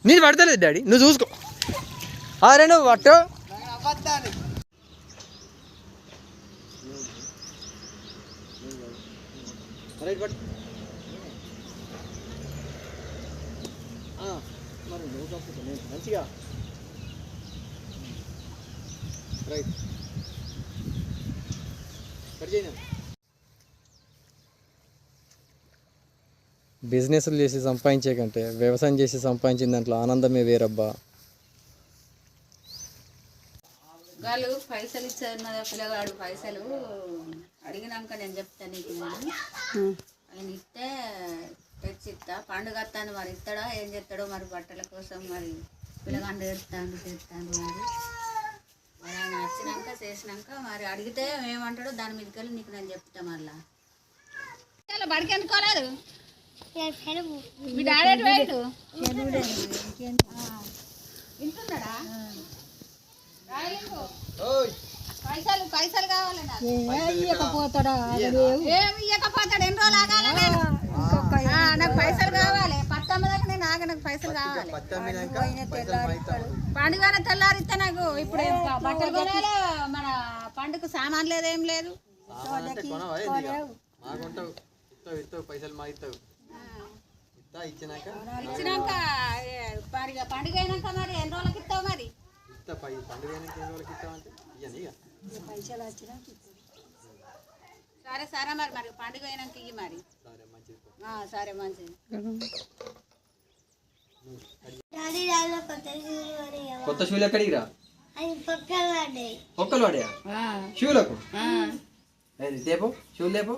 నీది పడతలేదు డాడీ, నువ్వు చూసుకో. అరే నువ్వు పట్టు. మంచిగా రైట్ బిజినెస్లు చేసి సంపాదించే కంటే వ్యవసాయం చేసి సంపాదించిన దాంట్లో ఆనందమే వేరబ్బా. వాళ్ళు పైసలు ఇచ్చారు పిల్లగాడు, పైసలు అడిగినాక నేను చెప్తాను నీకు. ఆయన ఇస్తే తెచ్చిస్తా. పండుగ వస్తాను మరి ఇస్తాడా ఏం చేస్తాడో మరి బట్టల కోసం. మరి పిల్లగాడు ఏడుస్తాను మరి ఆయన వచ్చినాక చేసినాక మరి అడిగితే ఏమంటాడో దాని మీదకి వెళ్ళి నీకు నేను చెప్తా. మళ్ళా బడికి అనుకోలేదు మీ డాడీ వైపు వింటున్నాడా? పైసలు పైసలు కావాలి నాకు. ఇవ్వకపోతాడా? ఏమి ఇవ్వకపోతాడు? ఎన్ని రోజులు ఆగాలి? నాకు పైసలు కావాలి. 19 దాకా నేను ఆగ. నాకు పైసలు కావాలి. పండుగ తెల్లారిస్తే నాకు ఇప్పుడు బట్టలు కొనాలి. మన పండుగ సామాన్ లేదు, ఏం లేదు. ఇచ్చినాక పండుగ అయినాక మరి ఎన్ని రోజులకి ఇస్తావు? మరి సరే సరే మరి మరి పండుగ అయినాక ఇవి మరి. సరే మంచిది. కొత్త షూలు ఎక్కడికి రా? ఒక్కలు పడయా షూలకు? తేపో షూలు తేపో.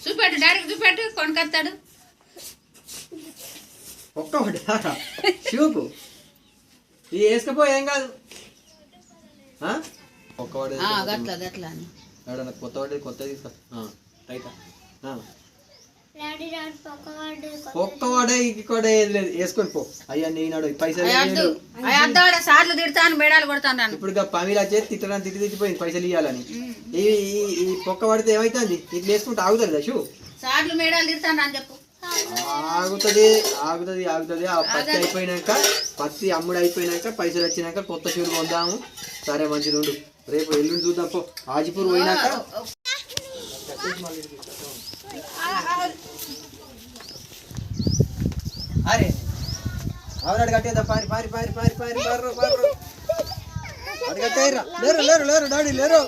చూపెట్టు డాడీకి చూపెట్టు, కొనుకొస్తాడు. ఒక్క పడ్డా షూకు? ఇది వేసుకపో, ఏం కాదు. ఒక్క వాడు కొత్త వాడి కొత్త తీసుకో. రైట్ ఒక్క వాడే ఇక్కడ ఏది లేదు, వేసుకొని పో. అయ్యా నేను పైసలు సార్లు తిడతాను, మేడాలు కొడతాను. ఇప్పుడు పమిలా చేసి తిట్టడానికి తిట్టిపోయింది పైసలు ఇవ్వాలని. ఈ పొక్క పడితే ఏమైతుంది? ఇట్లా వేసుకుంటే ఆగుతుంది కదా షూ? సార్లు మేడాలు తిడతాను అని చెప్పు. ఆగుతుంది ఆగుతుంది ఆగుతుంది. ఆ పత్తి అయిపోయినాక, పత్తి అమ్ముడు అయిపోయినాక, పైసలు వచ్చినాక కొత్త షూలు కొందాము. సరే మంచిది ఉండు, రేపు ఎల్లుండి చూద్దాం పో. హాజీపూర్ పోయినాక అరే అవరాడు కట్టేదా? పారి పారి పారి పారి పారి పారు పారు అటు కట్టేయరా. లేరు లేరు లేరు డాడీ లేరు.